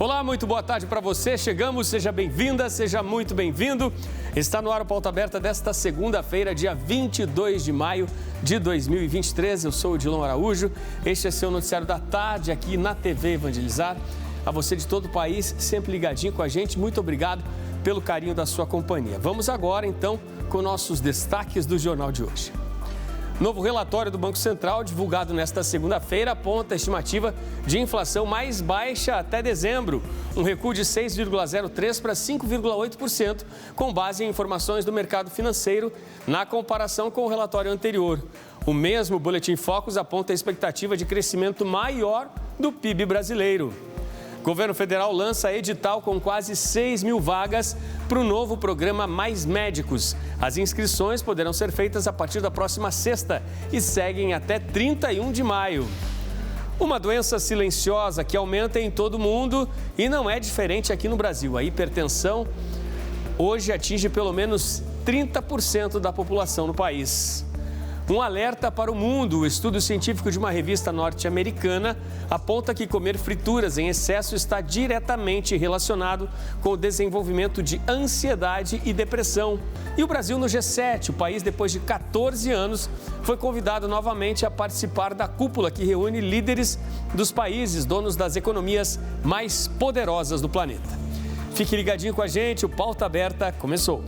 Olá, muito boa tarde para você. Chegamos, seja bem-vinda, seja muito bem-vindo. Está no ar o Pauta Aberta desta segunda-feira, dia 22 de maio de 2023. Eu sou o Odilon Araújo. Este é seu noticiário da tarde aqui na TV Evangelizar. A você de todo o país, sempre ligadinho com a gente. Muito obrigado pelo carinho da sua companhia. Vamos agora, então, com nossos destaques do jornal de hoje. Novo relatório do Banco Central, divulgado nesta segunda-feira, aponta a estimativa de inflação mais baixa até dezembro, um recuo de 6,03% para 5,8%, com base em informações do mercado financeiro, na comparação com o relatório anterior. O mesmo Boletim Focus aponta a expectativa de crescimento maior do PIB brasileiro. O governo federal lança edital com quase 6 mil vagas para o novo programa Mais Médicos. As inscrições poderão ser feitas a partir da próxima sexta e seguem até 31 de maio. Uma doença silenciosa que aumenta em todo o mundo e não é diferente aqui no Brasil. A hipertensão hoje atinge pelo menos 30% da população no país. Um alerta para o mundo. O estudo científico de uma revista norte-americana aponta que comer frituras em excesso está diretamente relacionado com o desenvolvimento de ansiedade e depressão. E o Brasil no G7, o país, depois de 14 anos, foi convidado novamente a participar da cúpula que reúne líderes dos países, donos das economias mais poderosas do planeta. Fique ligadinho com a gente, o Pauta Aberta começou.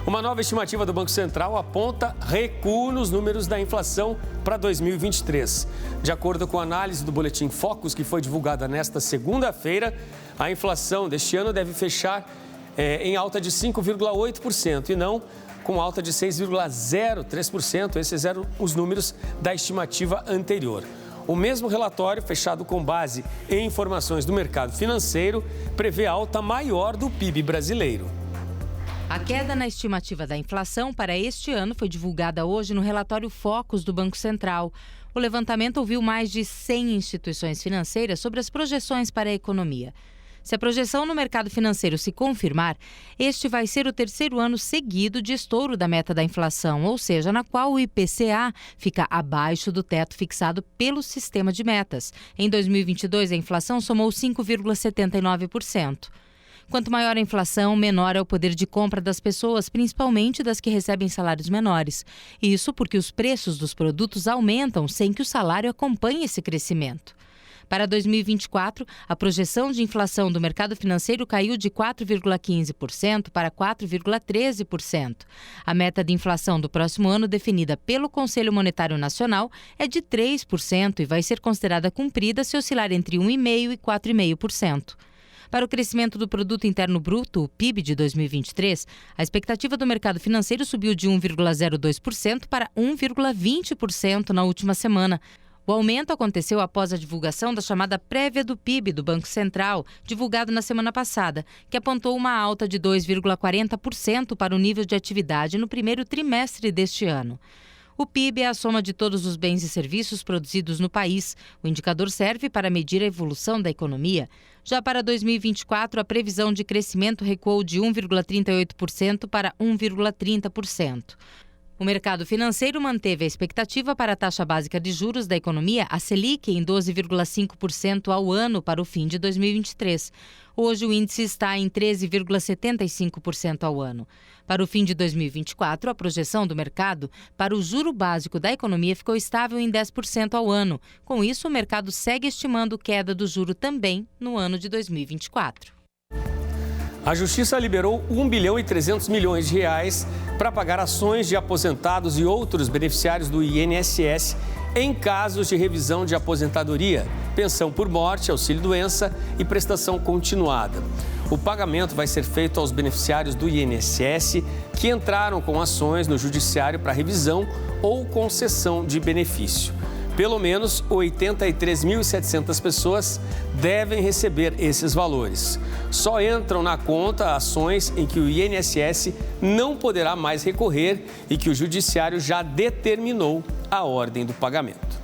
Uma nova estimativa do Banco Central aponta recuo nos números da inflação para 2023. De acordo com a análise do Boletim Focus, que foi divulgada nesta segunda-feira, a inflação deste ano deve fechar em alta de 5,8% e não com alta de 6,03%. Esses eram os números da estimativa anterior. O mesmo relatório, fechado com base em informações do mercado financeiro, prevê alta maior do PIB brasileiro. A queda na estimativa da inflação para este ano foi divulgada hoje no relatório Focus do Banco Central. O levantamento ouviu mais de 100 instituições financeiras sobre as projeções para a economia. Se a projeção no mercado financeiro se confirmar, este vai ser o terceiro ano seguido de estouro da meta da inflação, ou seja, na qual o IPCA fica abaixo do teto fixado pelo sistema de metas. Em 2022, a inflação somou 5,79%. Quanto maior a inflação, menor é o poder de compra das pessoas, principalmente das que recebem salários menores. Isso porque os preços dos produtos aumentam sem que o salário acompanhe esse crescimento. Para 2024, a projeção de inflação do mercado financeiro caiu de 4,15% para 4,13%. A meta de inflação do próximo ano, definida pelo Conselho Monetário Nacional, é de 3% e vai ser considerada cumprida se oscilar entre 1,5% e 4,5%. Para o crescimento do Produto Interno Bruto, o PIB de 2023, a expectativa do mercado financeiro subiu de 1,02% para 1,20% na última semana. O aumento aconteceu após a divulgação da chamada prévia do PIB do Banco Central, divulgado na semana passada, que apontou uma alta de 2,40% para o nível de atividade no primeiro trimestre deste ano. O PIB é a soma de todos os bens e serviços produzidos no país. O indicador serve para medir a evolução da economia. Já para 2024, a previsão de crescimento recuou de 1,38% para 1,30%. O mercado financeiro manteve a expectativa para a taxa básica de juros da economia, a Selic, em 12,5% ao ano para o fim de 2023. Hoje o índice está em 13,75% ao ano. Para o fim de 2024, a projeção do mercado para o juro básico da economia ficou estável em 10% ao ano. Com isso, o mercado segue estimando queda do juro também no ano de 2024. A Justiça liberou 1 bilhão e 300 milhões de reais para pagar ações de aposentados e outros beneficiários do INSS em casos de revisão de aposentadoria, pensão por morte, auxílio-doença e prestação continuada. O pagamento vai ser feito aos beneficiários do INSS que entraram com ações no judiciário para revisão ou concessão de benefício. Pelo menos 83.700 pessoas devem receber esses valores. Só entram na conta ações em que o INSS não poderá mais recorrer e que o Judiciário já determinou a ordem do pagamento.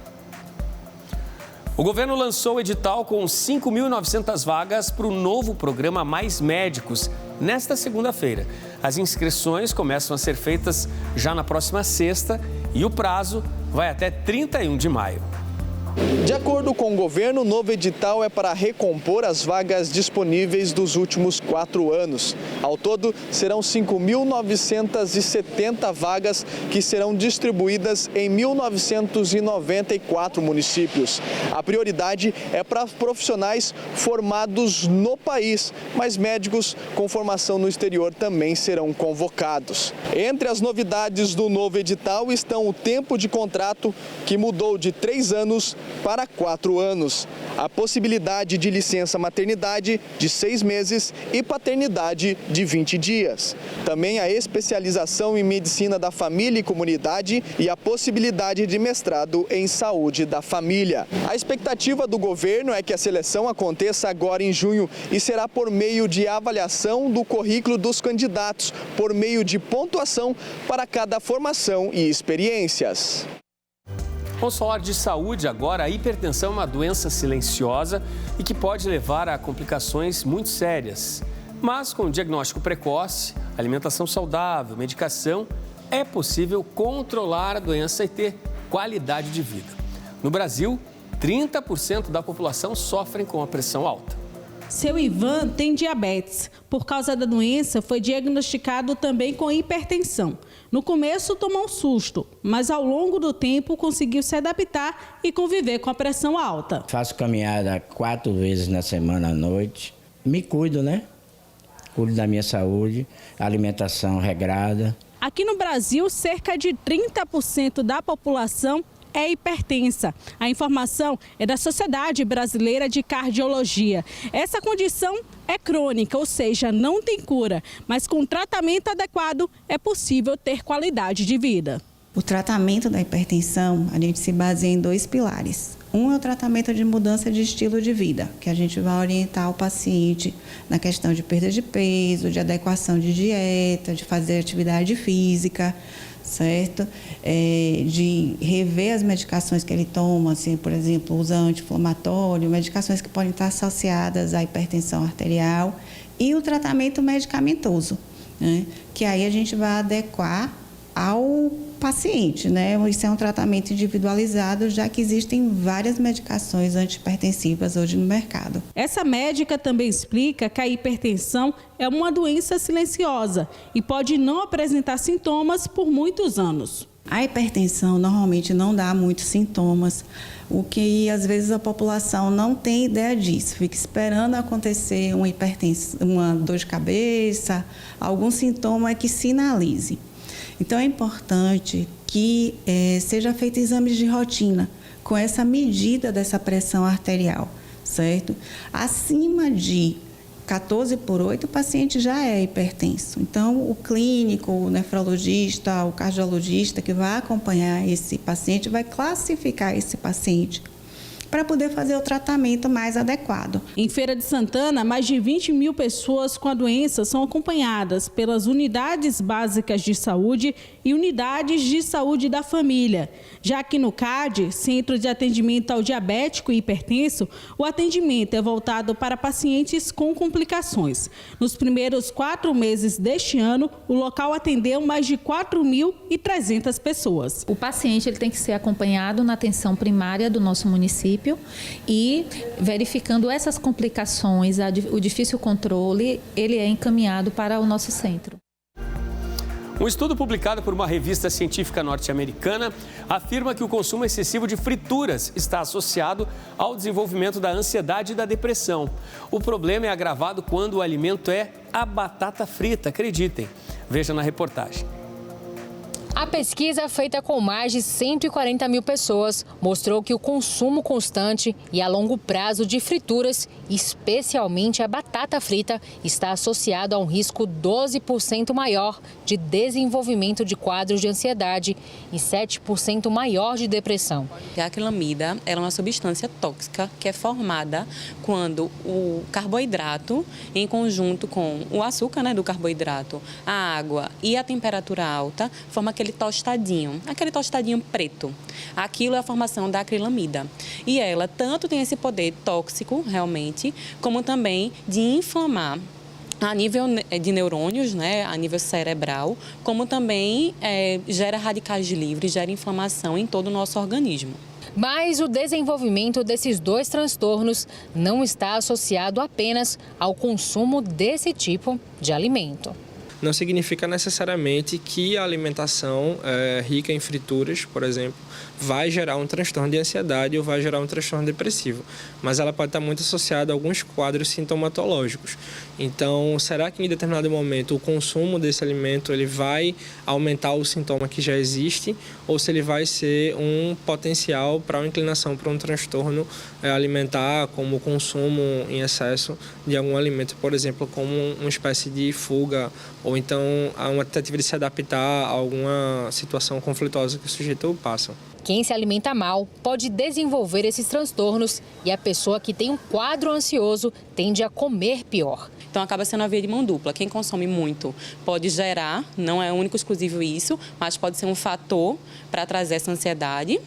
O governo lançou o edital com 5.900 vagas para o novo programa Mais Médicos nesta segunda-feira. As inscrições começam a ser feitas já na próxima sexta e o prazo vai até 31 de maio. De acordo com o governo, o novo edital é para recompor as vagas disponíveis dos últimos 4 anos. Ao todo, serão 5.970 vagas que serão distribuídas em 1.994 municípios. A prioridade é para profissionais formados no país, mas médicos com formação no exterior também serão convocados. Entre as novidades do novo edital estão o tempo de contrato, que mudou de 3 anos para 4 anos, a possibilidade de licença maternidade de 6 meses e paternidade de 20 dias. Também a especialização em medicina da família e comunidade e a possibilidade de mestrado em saúde da família. A expectativa do governo é que a seleção aconteça agora em junho e será por meio de avaliação do currículo dos candidatos, por meio de pontuação para cada formação e experiências. Vamos falar de saúde agora. A hipertensão é uma doença silenciosa e que pode levar a complicações muito sérias. Mas com diagnóstico precoce, alimentação saudável, medicação, é possível controlar a doença e ter qualidade de vida. No Brasil, 30% da população sofrem com a pressão alta. Seu Ivan tem diabetes. Por causa da doença, foi diagnosticado também com hipertensão. No começo tomou um susto, mas ao longo do tempo conseguiu se adaptar e conviver com a pressão alta. Faço caminhada 4 vezes na semana à noite. Me cuido, né? Cuido da minha saúde, alimentação regrada. Aqui no Brasil, cerca de 30% da população é hipertensa. A informação é da Sociedade Brasileira de Cardiologia. Essa condição é crônica, ou seja, não tem cura, mas com tratamento adequado é possível ter qualidade de vida. O tratamento da hipertensão, a gente se baseia em 2 pilares. Um é o tratamento de mudança de estilo de vida, que a gente vai orientar o paciente na questão de perda de peso, de adequação de dieta, de fazer atividade física, certo? De rever as medicações que ele toma, assim, por exemplo, usa anti-inflamatório, medicações que podem estar associadas à hipertensão arterial e o tratamento medicamentoso, né? Que aí a gente vai adequar ao paciente, né? Isso é um tratamento individualizado, já que existem várias medicações antihipertensivas hoje no mercado. Essa médica também explica que a hipertensão é uma doença silenciosa e pode não apresentar sintomas por muitos anos. A hipertensão normalmente não dá muitos sintomas, o que às vezes a população não tem ideia disso, fica esperando acontecer uma dor de cabeça, algum sintoma que sinalize. Então é importante que seja feito exames de rotina com essa medida dessa pressão arterial, certo? Acima de 14/8, o paciente já é hipertenso. Então, o clínico, o nefrologista, o cardiologista que vai acompanhar esse paciente vai classificar esse paciente para poder fazer o tratamento mais adequado. Em Feira de Santana, mais de 20 mil pessoas com a doença são acompanhadas pelas unidades básicas de saúde e unidades de saúde da família. Já que no CAD, Centro de Atendimento ao Diabético e Hipertenso, o atendimento é voltado para pacientes com complicações. Nos primeiros 4 meses deste ano, o local atendeu mais de 4.300 pessoas. O paciente ele tem que ser acompanhado na atenção primária do nosso município e verificando essas complicações, o difícil controle, ele é encaminhado para o nosso centro. Um estudo publicado por uma revista científica norte-americana afirma que o consumo excessivo de frituras está associado ao desenvolvimento da ansiedade e da depressão. O problema é agravado quando o alimento é a batata frita, acreditem. Veja na reportagem. A pesquisa, feita com mais de 140 mil pessoas, mostrou que o consumo constante e a longo prazo de frituras, especialmente a batata frita, está associado a um risco 12% maior de desenvolvimento de quadros de ansiedade e 7% maior de depressão. A acrilamida é uma substância tóxica que é formada quando o carboidrato, em conjunto com o açúcar, do carboidrato, a água e a temperatura alta, forma aquele tostadinho preto. Aquilo é a formação da acrilamida. E ela tanto tem esse poder tóxico, realmente, como também de inflamar a nível de neurônios, né, a nível cerebral, como também gera radicais livres, gera inflamação em todo o nosso organismo. Mas o desenvolvimento desses dois transtornos não está associado apenas ao consumo desse tipo de alimento. Não significa necessariamente que a alimentação rica em frituras, por exemplo, vai gerar um transtorno de ansiedade ou vai gerar um transtorno depressivo, mas ela pode estar muito associada a alguns quadros sintomatológicos. Então, será que em determinado momento o consumo desse alimento ele vai aumentar o sintoma que já existe ou se ele vai ser um potencial para uma inclinação para um transtorno alimentar, como o consumo em excesso de algum alimento, por exemplo, como uma espécie de fuga ou então uma tentativa de se adaptar a alguma situação conflituosa que o sujeito passa. Quem se alimenta mal pode desenvolver esses transtornos e a pessoa que tem um quadro ansioso tende a comer pior. Então acaba sendo uma via de mão dupla. Quem consome muito pode gerar, não é único exclusivo isso, mas pode ser um fator para trazer essa ansiedade.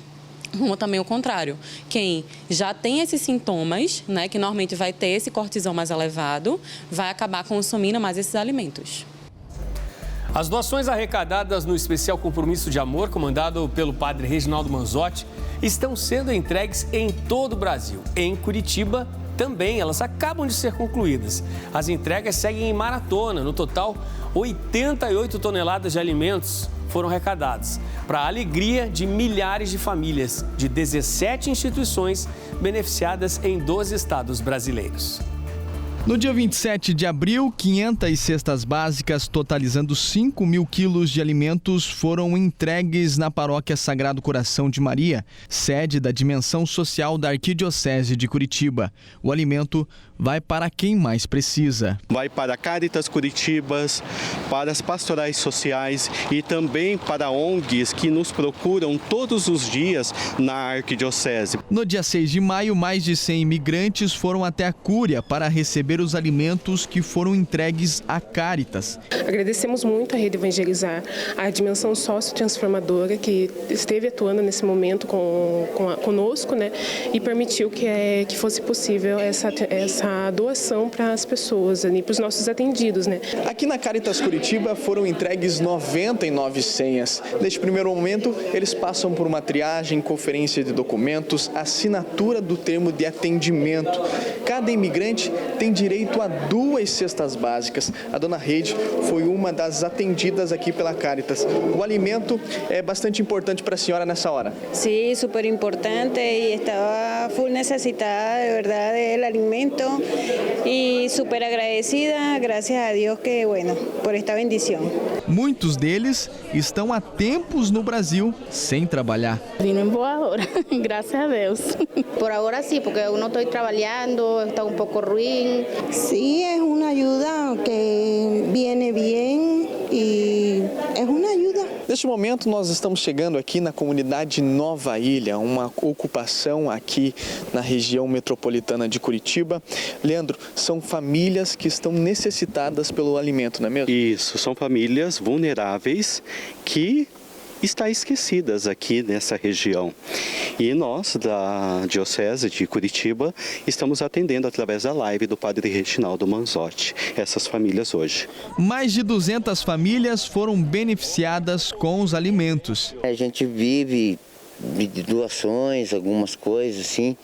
Como também o contrário, quem já tem esses sintomas, né, que normalmente vai ter esse cortisol mais elevado, vai acabar consumindo mais esses alimentos. As doações arrecadadas no especial Compromisso de Amor, comandado pelo padre Reginaldo Manzotti, estão sendo entregues em todo o Brasil. Em Curitiba, também elas acabam de ser concluídas. As entregas seguem em maratona. No total, 88 toneladas de alimentos foram arrecadadas, para a alegria de milhares de famílias de 17 instituições beneficiadas em 12 estados brasileiros. No dia 27 de abril, 500 cestas básicas, totalizando 5 mil quilos de alimentos, foram entregues na Paróquia Sagrado Coração de Maria, sede da Dimensão Social da Arquidiocese de Curitiba. O alimento vai para quem mais precisa. Vai para a Caritas Curitibas, para as pastorais sociais e também para ONGs que nos procuram todos os dias na Arquidiocese. No dia 6 de maio, mais de 100 imigrantes foram até a Cúria para receber os alimentos que foram entregues à Caritas. Agradecemos muito a Rede Evangelizar, a dimensão sócio-transformadora que esteve atuando nesse momento conosco, né, e permitiu que fosse possível essa doação para as pessoas, para os nossos atendidos, né. Aqui na Caritas Curitiba foram entregues 99 senhas. Neste primeiro momento, eles passam por uma triagem, conferência de documentos, assinatura do termo de atendimento. Cada imigrante tem direito a 2 cestas básicas. A dona Reide foi uma das atendidas aqui pela Caritas. O alimento é bastante importante para a senhora nessa hora. Sim, super importante e estava full necessitada, de verdade, do alimento e super agradecida, graças a Deus que, bueno, por esta bendição. Muitos deles estão há tempos no Brasil sem trabalhar. Vim em boa hora, graças a Deus. Por agora sim, porque eu não estou trabalhando, está um pouco ruim. Sí, es una ayuda que viene bien y es una ayuda. Neste momento, nós estamos chegando aqui na comunidade Nova Ilha, uma ocupação aqui na região metropolitana de Curitiba. Leandro, são famílias que estão necessitadas pelo alimento, não é mesmo? Isso, são famílias vulneráveis que estão esquecidas aqui nessa região. E nós, da Diocese de Curitiba, estamos atendendo através da live do padre Reginaldo Manzotti, essas famílias hoje. Mais de 200 famílias foram beneficiadas com os alimentos. A gente vive de doações, algumas coisas assim,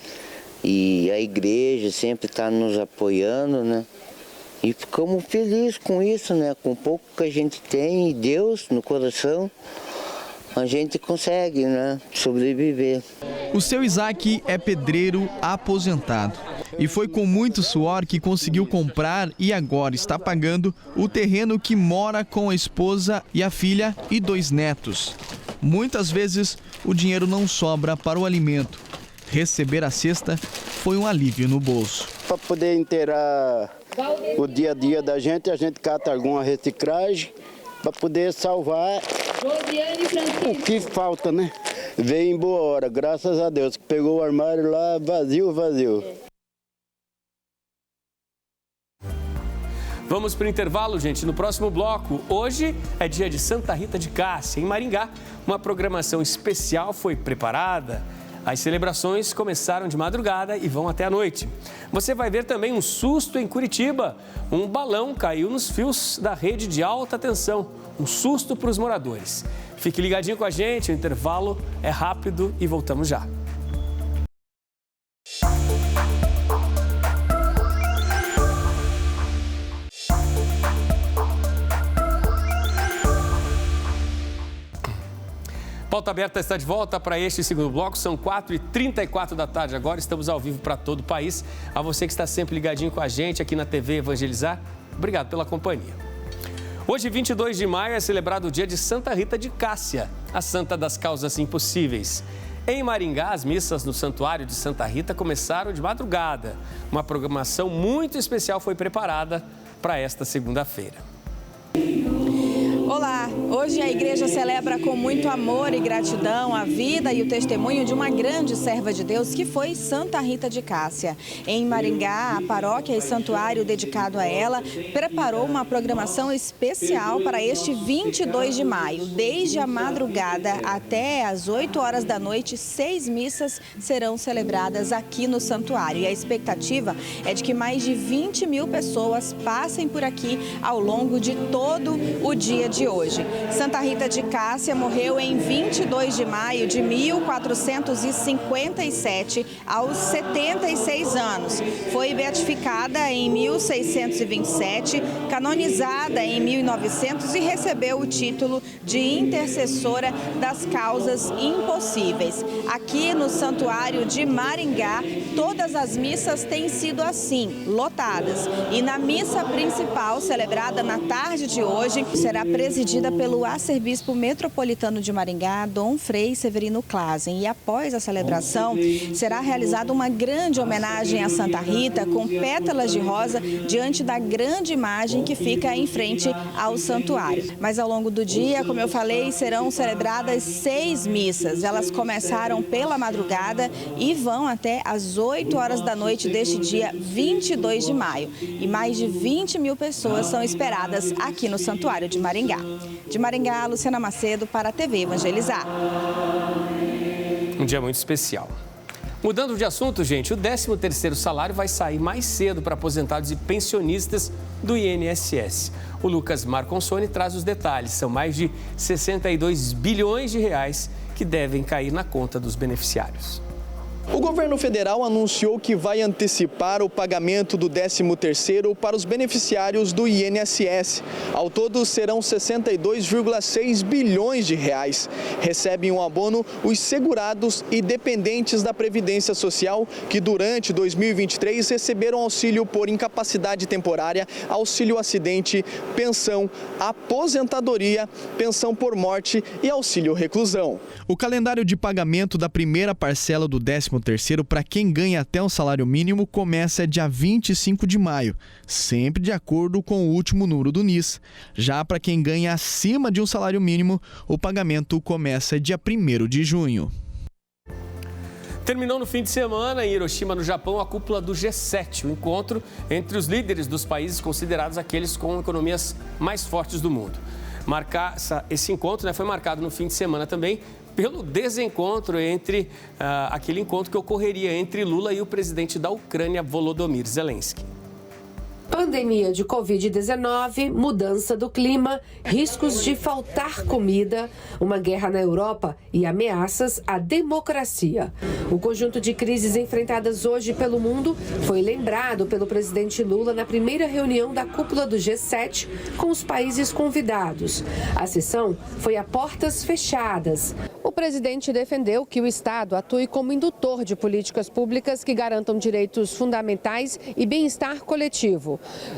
e a igreja sempre está nos apoiando, né? E ficamos felizes com isso, né? Com o pouco que a gente tem, e Deus no coração, a gente consegue, né, sobreviver. O seu Isaac é pedreiro aposentado e foi com muito suor que conseguiu comprar e agora está pagando o terreno que mora com a esposa e a filha e 2 netos. Muitas vezes o dinheiro não sobra para o alimento. Receber a cesta foi um alívio no bolso. Para poder inteirar o dia a dia da gente, a gente cata alguma reciclagem para poder salvar o que falta, né? Veio em boa hora, graças a Deus, que pegou o armário lá vazio. Vamos para o intervalo, gente. No próximo bloco, hoje é dia de Santa Rita de Cássia, em Maringá. Uma programação especial foi preparada. As celebrações começaram de madrugada e vão até a noite. Você vai ver também um susto em Curitiba. Um balão caiu nos fios da rede de alta tensão. Um susto para os moradores. Fique ligadinho com a gente, o intervalo é rápido e voltamos já. Pauta Aberta está de volta para este segundo bloco, são 4h34 da tarde agora, estamos ao vivo para todo o país. A você que está sempre ligadinho com a gente aqui na TV Evangelizar, obrigado pela companhia. Hoje, 22 de maio, é celebrado o dia de Santa Rita de Cássia, a santa das causas impossíveis. Em Maringá, as missas no Santuário de Santa Rita começaram de madrugada. Uma programação muito especial foi preparada para esta segunda-feira. Olá, hoje a igreja celebra com muito amor e gratidão a vida e o testemunho de uma grande serva de Deus que foi Santa Rita de Cássia. Em Maringá, a paróquia e santuário dedicado a ela preparou uma programação especial para este 22 de maio. Desde a madrugada até às 8 horas da noite, 6 missas serão celebradas aqui no santuário. E a expectativa é de que mais de 20 mil pessoas passem por aqui ao longo de todo o dia de hoje. Santa Rita de Cássia morreu em 22 de maio de 1457, aos 76 anos. Foi beatificada em 1627, canonizada em 1900 e recebeu o título de intercessora das causas impossíveis. Aqui no Santuário de Maringá, todas as missas têm sido assim, lotadas. E na missa principal, celebrada na tarde de hoje, será presidida pelo arcebispo metropolitano de Maringá, Dom Frei Severino Clasen. E após a celebração, será realizada uma grande homenagem a Santa Rita, com pétalas de rosa, diante da grande imagem que fica em frente ao santuário. Mas ao longo do dia, como eu falei, serão celebradas 6 missas. Elas começaram pela madrugada e vão até às 8 horas da noite deste dia 22 de maio. E mais de 20 mil pessoas são esperadas aqui no Santuário de Maringá. De Maringá, Luciana Macedo para a TV Evangelizar. Um dia muito especial. Mudando de assunto, gente, o 13º salário vai sair mais cedo para aposentados e pensionistas do INSS. O Lucas Marconsoni traz os detalhes. São mais de 62 bilhões de reais que devem cair na conta dos beneficiários. O governo federal anunciou que vai antecipar o pagamento do 13º para os beneficiários do INSS. Ao todo, serão 62,6 bilhões de reais. Recebem um abono os segurados e dependentes da Previdência Social que durante 2023 receberam auxílio por incapacidade temporária, auxílio acidente, pensão, aposentadoria, pensão por morte e auxílio reclusão. O calendário de pagamento da primeira parcela do 13º para quem ganha até um salário mínimo começa dia 25 de maio, sempre de acordo com o último número do NIS. Já para quem ganha acima de um salário mínimo, o pagamento começa dia 1º de junho. Terminou no fim de semana em Hiroshima, no Japão, a cúpula do G7, o encontro entre os líderes dos países considerados aqueles com economias mais fortes do mundo. Esse encontro foi marcado no fim de semana também pelo desencontro entre aquele encontro que ocorreria entre Lula e o presidente da Ucrânia, Volodymyr Zelensky. Pandemia de Covid-19, mudança do clima, riscos de faltar comida, uma guerra na Europa e ameaças à democracia. O conjunto de crises enfrentadas hoje pelo mundo foi lembrado pelo presidente Lula na primeira reunião da cúpula do G7 com os países convidados. A sessão foi a portas fechadas. O presidente defendeu que o Estado atue como indutor de políticas públicas que garantam direitos fundamentais e bem-estar coletivo.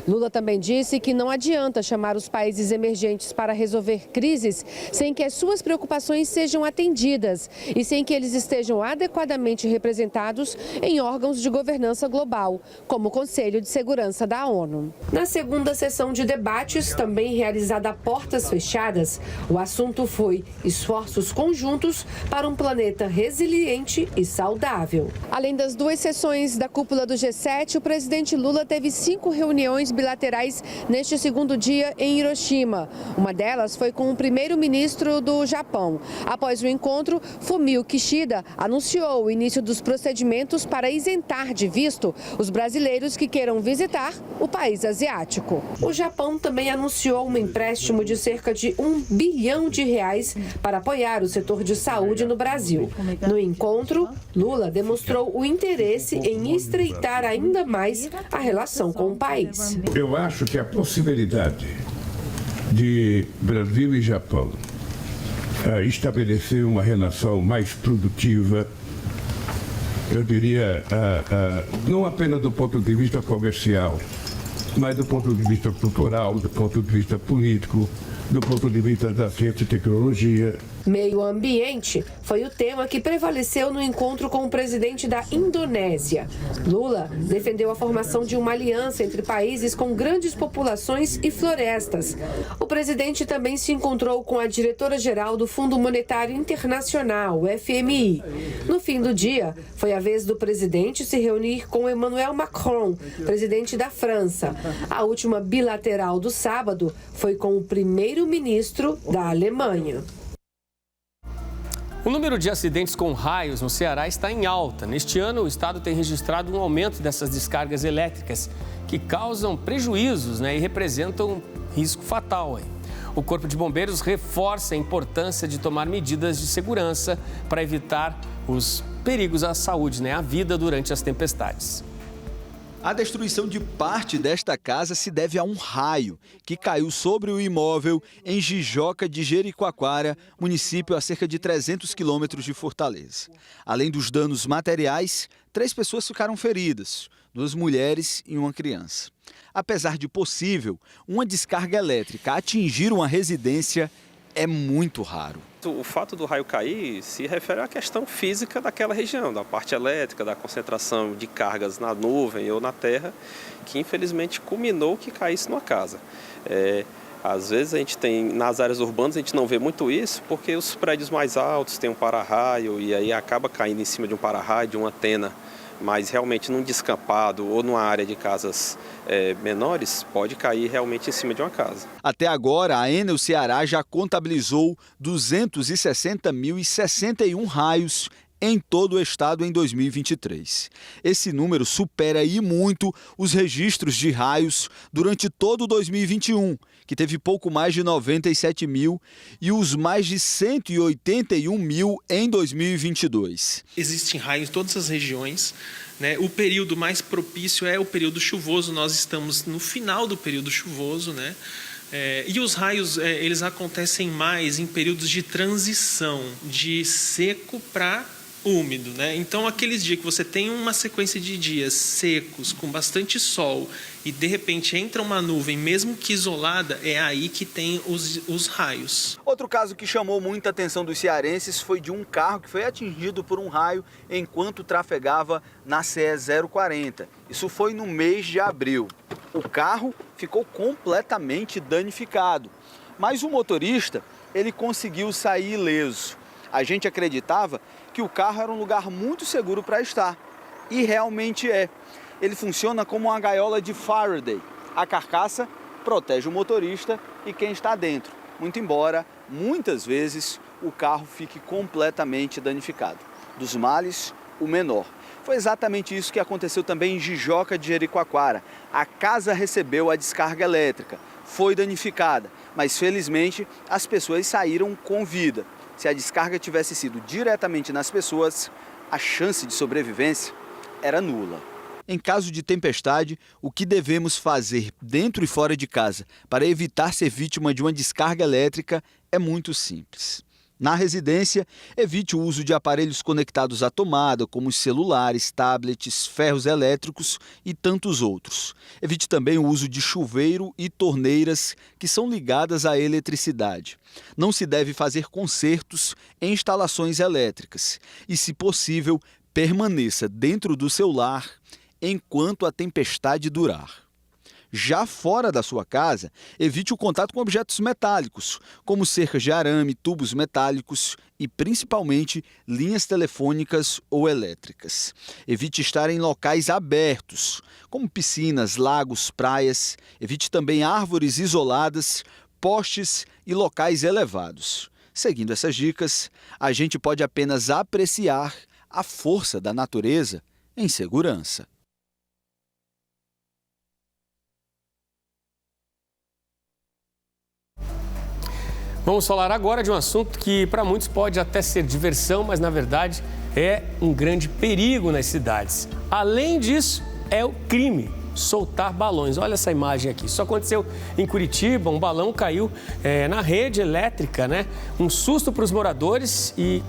Lula também disse que não adianta chamar os países emergentes para resolver crises sem que as suas preocupações sejam atendidas e sem que eles estejam adequadamente representados em órgãos de governança global, como o Conselho de Segurança da ONU. Na segunda sessão de debates, também realizada a portas fechadas, o assunto foi esforços conjuntos para um planeta resiliente e saudável. Além das 2 sessões da cúpula do G7, o presidente Lula teve 5 reuniões reuniões bilaterais neste segundo dia em Hiroshima. Uma delas foi com o primeiro-ministro do Japão. Após o encontro, Fumio Kishida anunciou o início dos procedimentos para isentar de visto os brasileiros que queiram visitar o país asiático. O Japão também anunciou um empréstimo de cerca de R$1 bilhão para apoiar o setor de saúde no Brasil. No encontro, Lula demonstrou o interesse em estreitar ainda mais a relação com o país. Eu acho que a possibilidade de Brasil e Japão estabelecer uma relação mais produtiva, eu diria, não apenas do ponto de vista comercial, mas do ponto de vista cultural, do ponto de vista político, do ponto de vista da ciência e tecnologia. Meio ambiente foi o tema que prevaleceu no encontro com o presidente da Indonésia. Lula defendeu a formação de uma aliança entre países com grandes populações e florestas. O presidente também se encontrou com a diretora-geral do Fundo Monetário Internacional, o FMI. No fim do dia, foi a vez do presidente se reunir com Emmanuel Macron, presidente da França. A última bilateral do sábado foi com o primeiro-ministro da Alemanha. O número de acidentes com raios no Ceará está em alta. Neste ano, o estado tem registrado um aumento dessas descargas elétricas que causam prejuízos, e representam um risco fatal. O Corpo de Bombeiros reforça a importância de tomar medidas de segurança para evitar os perigos à saúde, à vida durante as tempestades. A destruição de parte desta casa se deve a um raio que caiu sobre o imóvel em Jijoca de Jericoacoara, município a cerca de 300 quilômetros de Fortaleza. Além dos danos materiais, 3 pessoas ficaram feridas, 2 mulheres e uma criança. Apesar de possível, uma descarga elétrica atingir uma residência é muito raro. O fato do raio cair se refere à questão física daquela região, da parte elétrica, da concentração de cargas na nuvem ou na terra, que infelizmente culminou que caísse numa casa. Às vezes a gente tem, nas áreas urbanas, a gente não vê muito isso, porque os prédios mais altos têm um para-raio e aí acaba caindo em cima de um para-raio, de uma antena. Mas realmente num descampado ou numa área de casas menores, pode cair realmente em cima de uma casa. Até agora, a Enel Ceará já contabilizou 260.061 raios em todo o estado em 2023. Esse número supera e muito os registros de raios durante todo 2021, que teve pouco mais de 97 mil, e os mais de 181 mil em 2022. Existem raios em todas as regiões. O período mais propício é o período chuvoso. Nós estamos no final do período chuvoso, e os raios eles acontecem mais em períodos de transição de seco para úmido, Então, aqueles dias que você tem uma sequência de dias secos, com bastante sol, e de repente entra uma nuvem, mesmo que isolada, é aí que tem os raios. Outro caso que chamou muita atenção dos cearenses foi de um carro que foi atingido por um raio enquanto trafegava na CE 040. Isso foi no mês de abril. O carro ficou completamente danificado, mas o motorista, ele conseguiu sair ileso. A gente acreditava que o carro era um lugar muito seguro para estar, e realmente é. Ele funciona como uma gaiola de Faraday. A carcaça protege o motorista e quem está dentro, muito embora, muitas vezes, o carro fique completamente danificado. Dos males, o menor. Foi exatamente isso que aconteceu também em Jijoca de Jericoacoara. A casa recebeu a descarga elétrica, foi danificada, mas felizmente as pessoas saíram com vida. Se a descarga tivesse sido diretamente nas pessoas, a chance de sobrevivência era nula. Em caso de tempestade, o que devemos fazer dentro e fora de casa para evitar ser vítima de uma descarga elétrica é muito simples. Na residência, evite o uso de aparelhos conectados à tomada, como os celulares, tablets, ferros elétricos e tantos outros. Evite também o uso de chuveiro e torneiras que são ligadas à eletricidade. Não se deve fazer consertos em instalações elétricas e, se possível, permaneça dentro do seu lar enquanto a tempestade durar. Já fora da sua casa, evite o contato com objetos metálicos, como cercas de arame, tubos metálicos e, principalmente, linhas telefônicas ou elétricas. Evite estar em locais abertos, como piscinas, lagos, praias. Evite também árvores isoladas, postes e locais elevados. Seguindo essas dicas, a gente pode apenas apreciar a força da natureza em segurança. Vamos falar agora de um assunto que para muitos pode até ser diversão, mas na verdade é um grande perigo nas cidades. Além disso, é o crime, soltar balões. Olha essa imagem aqui. Isso aconteceu em Curitiba, um balão caiu na rede elétrica, né? Um susto para os moradores e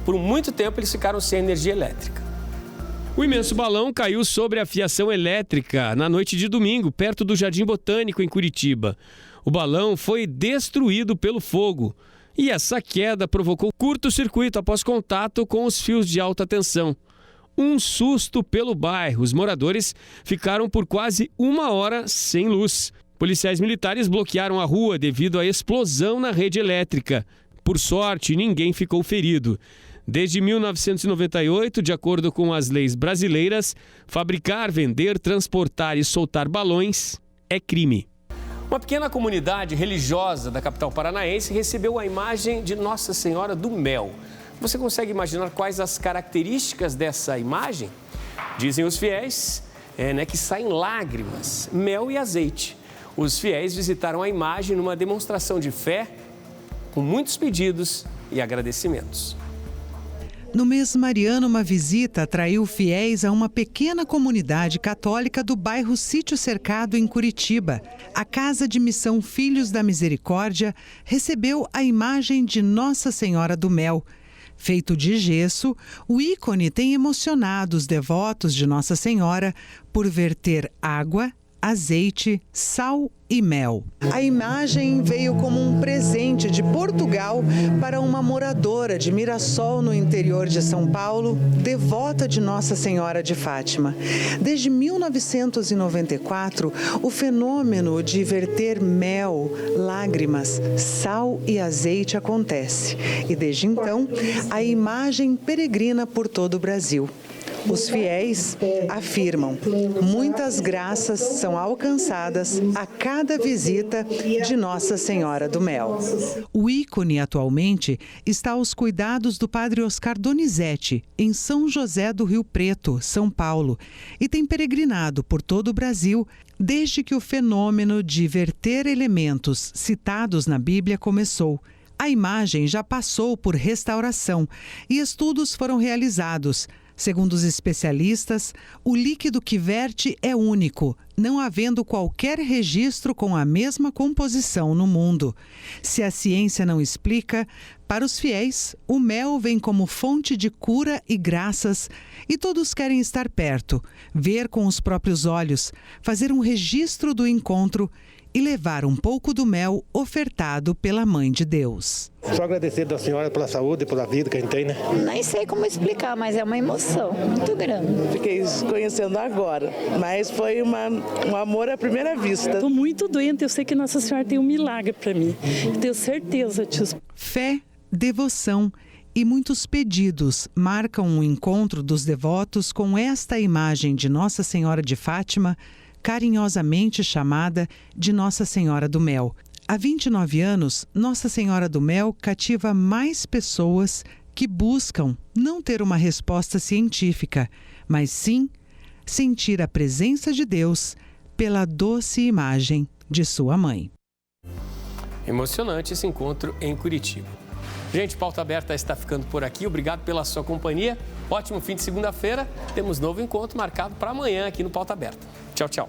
por muito tempo eles ficaram sem energia elétrica. O imenso balão caiu sobre a fiação elétrica na noite de domingo, perto do Jardim Botânico, em Curitiba. O balão foi destruído pelo fogo e essa queda provocou curto-circuito após contato com os fios de alta tensão. Um susto pelo bairro. Os moradores ficaram por quase 1 hora sem luz. Policiais militares bloquearam a rua devido à explosão na rede elétrica. Por sorte, ninguém ficou ferido. Desde 1998, de acordo com as leis brasileiras, fabricar, vender, transportar e soltar balões é crime. Uma pequena comunidade religiosa da capital paranaense recebeu a imagem de Nossa Senhora do Mel. Você consegue imaginar quais as características dessa imagem? Dizem os fiéis que saem lágrimas, mel e azeite. Os fiéis visitaram a imagem numa demonstração de fé, com muitos pedidos e agradecimentos. No mês mariano, uma visita atraiu fiéis a uma pequena comunidade católica do bairro Sítio Cercado, em Curitiba. A Casa de Missão Filhos da Misericórdia recebeu a imagem de Nossa Senhora do Mel. Feito de gesso, o ícone tem emocionado os devotos de Nossa Senhora por verter água, azeite, sal e mel. A imagem veio como um presente de Portugal para uma moradora de Mirassol, no interior de São Paulo, devota de Nossa Senhora de Fátima. Desde 1994, o fenômeno de verter mel, lágrimas, sal e azeite acontece. E desde então, a imagem peregrina por todo o Brasil. Os fiéis afirmam: muitas graças são alcançadas a cada visita de Nossa Senhora do Mel. O ícone atualmente está aos cuidados do padre Oscar Donizete, em São José do Rio Preto, São Paulo, e tem peregrinado por todo o Brasil desde que o fenômeno de verter elementos citados na Bíblia começou. A imagem já passou por restauração e estudos foram realizados. Segundo os especialistas, o líquido que verte é único, não havendo qualquer registro com a mesma composição no mundo. Se a ciência não explica, para os fiéis, o mel vem como fonte de cura e graças, e todos querem estar perto, ver com os próprios olhos, fazer um registro do encontro e levar um pouco do mel ofertado pela Mãe de Deus. Só agradecer da senhora pela saúde e pela vida que a gente tem, né? Nem sei como explicar, mas é uma emoção muito grande. Fiquei conhecendo agora, mas foi um amor à primeira vista. Estou muito doente, eu sei que Nossa Senhora tem um milagre para mim. Tenho certeza disso. Fé, devoção e muitos pedidos marcam o encontro dos devotos com esta imagem de Nossa Senhora de Fátima, carinhosamente chamada de Nossa Senhora do Mel. Há 29 anos, Nossa Senhora do Mel cativa mais pessoas que buscam não ter uma resposta científica, mas sim sentir a presença de Deus pela doce imagem de sua mãe. Emocionante esse encontro em Curitiba. Gente, Pauta Aberta está ficando por aqui. Obrigado pela sua companhia. Ótimo fim de segunda-feira. Temos novo encontro marcado para amanhã aqui no Pauta Aberta. Tchau, tchau.